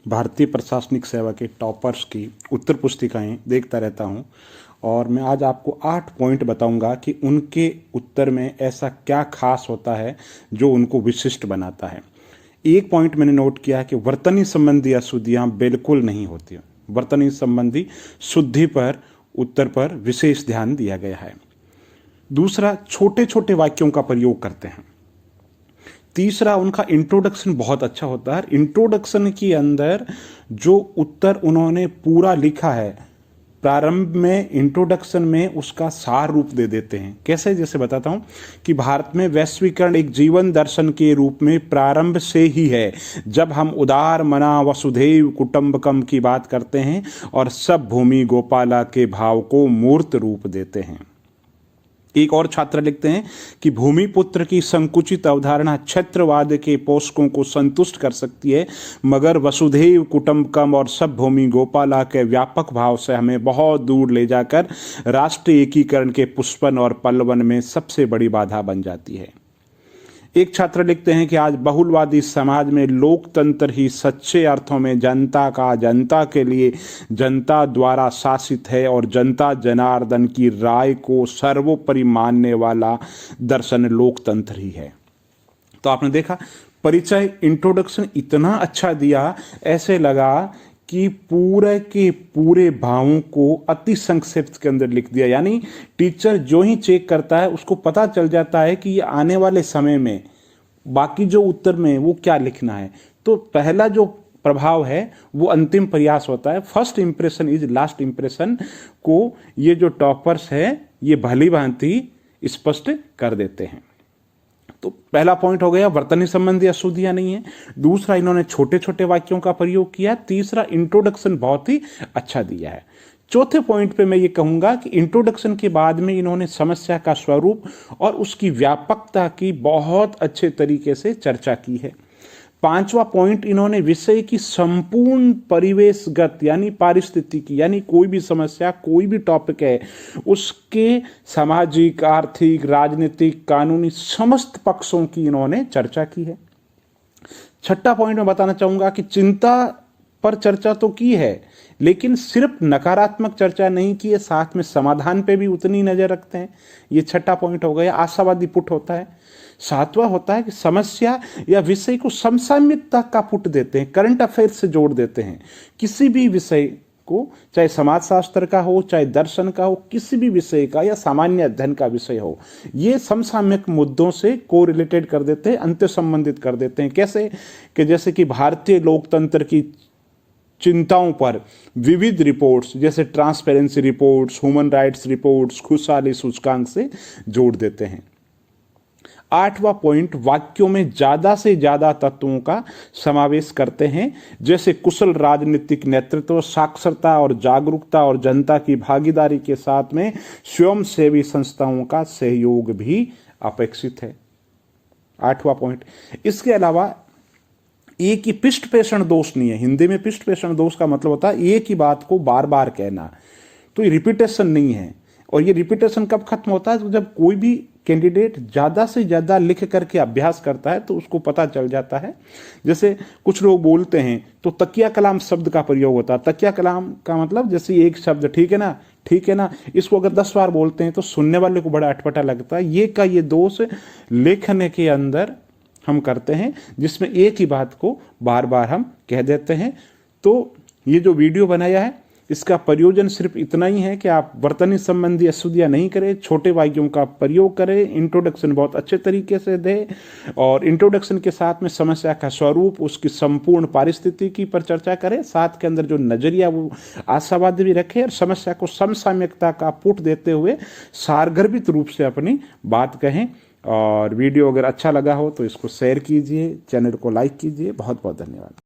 भारतीय प्रशासनिक सेवा के टॉपर्स की उत्तर पुस्तिकाएं देखता रहता हूं और मैं आज आपको 8 पॉइंट बताऊंगा कि उनके उत्तर में ऐसा क्या खास होता है जो उनको विशिष्ट बनाता है। एक पॉइंट मैंने नोट किया कि वर्तनी संबंधी अशुद्धियां बिल्कुल नहीं होती। वर्तनी संबंधी शुद्धि पर उत्तर पर विशेष ध्यान दिया गया है। दूसरा, छोटे छोटे वाक्यों का प्रयोग करते हैं। तीसरा, उनका इंट्रोडक्शन बहुत अच्छा होता है। इंट्रोडक्शन के अंदर जो उत्तर उन्होंने पूरा लिखा है, प्रारंभ में इंट्रोडक्शन में उसका सार रूप दे देते हैं। कैसे? जैसे बताता हूं कि भारत में वैश्वीकरण एक जीवन दर्शन के रूप में प्रारंभ से ही है। जब हम उदार मना वसुधैव कुटुंबकम की बात करते हैं और सब भूमि गोपाला के भाव को मूर्त रूप देते हैं। एक और छात्र लिखते हैं कि भूमिपुत्र की संकुचित अवधारणा क्षेत्रवाद के पोषकों को संतुष्ट कर सकती है, मगर वसुधैव कुटुंबकम और सब भूमि गोपाला के व्यापक भाव से हमें बहुत दूर ले जाकर राष्ट्रीय एकीकरण के पुष्पन और पल्लवन में सबसे बड़ी बाधा बन जाती है। एक छात्र लिखते हैं कि आज बहुलवादी समाज में लोकतंत्र ही सच्चे अर्थों में जनता का, जनता के लिए, जनता द्वारा शासित है और जनता जनार्दन की राय को सर्वोपरि मानने वाला दर्शन लोकतंत्र ही है। तो आपने देखा, परिचय इंट्रोडक्शन इतना अच्छा दिया, ऐसे लगा कि पूरे के पूरे भावों को अति संक्षिप्त के अंदर लिख दिया। यानी टीचर जो ही चेक करता है उसको पता चल जाता है कि ये आने वाले समय में बाकी जो उत्तर में वो क्या लिखना है। तो पहला जो प्रभाव है वो अंतिम प्रयास होता है। First impression is last impression को ये जो टॉपर्स है ये भली भांति स्पष्ट कर देते हैं। तो पहला पॉइंट हो गया, वर्तनी संबंधी अशुद्धियां नहीं है। दूसरा, इन्होंने छोटे छोटे वाक्यों का प्रयोग किया। तीसरा, इंट्रोडक्शन बहुत ही अच्छा दिया है। चौथे पॉइंट पे मैं ये कहूंगा कि इंट्रोडक्शन के बाद में इन्होंने समस्या का स्वरूप और उसकी व्यापकता की बहुत अच्छे तरीके से चर्चा की है। पांचवा पॉइंट, इन्होंने विषय की संपूर्ण परिवेशगत यानी पारिस्थितिकी, यानी कोई भी समस्या, कोई भी टॉपिक है, उसके सामाजिक, आर्थिक, राजनीतिक, कानूनी समस्त पक्षों की इन्होंने चर्चा की है। छठा पॉइंट मैं बताना चाहूंगा कि चिंता पर चर्चा तो की है, लेकिन सिर्फ नकारात्मक चर्चा नहीं की है, साथ में समाधान पे भी उतनी नजर रखते हैं। ये छठा पॉइंट हो गया। आशावादी पुट होता है। सातवां होता है कि समस्या या विषय को समसामयिकता का पुट देते हैं, करंट अफेयर से जोड़ देते हैं। किसी भी विषय को, चाहे समाजशास्त्र का हो, चाहे दर्शन का हो, किसी भी विषय का या सामान्य अध्ययन का विषय हो, ये समसामयिक मुद्दों से को रिलेटेड कर देते हैं, अंत्य संबंधित कर देते हैं। कैसे? कि जैसे कि भारतीय लोकतंत्र की चिंताओं पर विविध रिपोर्ट्स, जैसे transparency reports, human rights reports, खुशहाली सूचकांक से जोड़ देते हैं। आठवां पॉइंट, वाक्यों में ज्यादा से ज्यादा तत्वों का समावेश करते हैं, जैसे कुशल राजनीतिक नेतृत्व, साक्षरता और जागरूकता और जनता की भागीदारी के साथ में स्वयंसेवी संस्थाओं का सहयोग भी अपेक्षित है। आठवां पॉइंट। इसके अलावा एक ही पृष्ठ पेषण दोष नहीं है। हिंदी में पृष्ठ पेषण दोष का मतलब होता है एक ही बात को बार बार कहना। तो ये रिपीटेशन नहीं है। और ये रिपीटेशन कब खत्म होता है? तो जब कोई भी कैंडिडेट ज्यादा से ज्यादा लिख करके अभ्यास करता है तो उसको पता चल जाता है। जैसे कुछ लोग बोलते हैं तो तकिया कलाम शब्द का प्रयोग होता है। तकिया कलाम का मतलब जैसे एक शब्द, ठीक है ना, ठीक है ना, इसको अगर 10 बार बोलते हैं तो सुनने वाले को बड़ा अटपटा लगता है। ये दोष लेखन के अंदर हम करते हैं, जिसमें एक ही बात को बार बार हम कह देते हैं। तो ये जो वीडियो बनाया है इसका प्रयोजन सिर्फ इतना ही है कि आप वर्तनी संबंधी अशुद्धियां नहीं करें, छोटे वाक्यों का प्रयोग करें, इंट्रोडक्शन बहुत अच्छे तरीके से दें और इंट्रोडक्शन के साथ में समस्या का स्वरूप, उसकी संपूर्ण पारिस्थितिकी पर चर्चा करें, साथ के अंदर जो नजरिया वो आशावादी भी रखें और समस्या को समसामयिकता का पुट देते हुए सारगर्भित रूप से अपनी बात कहें। और वीडियो अगर अच्छा लगा हो तो इसको शेयर कीजिए, चैनल को लाइक कीजिए। बहुत बहुत धन्यवाद।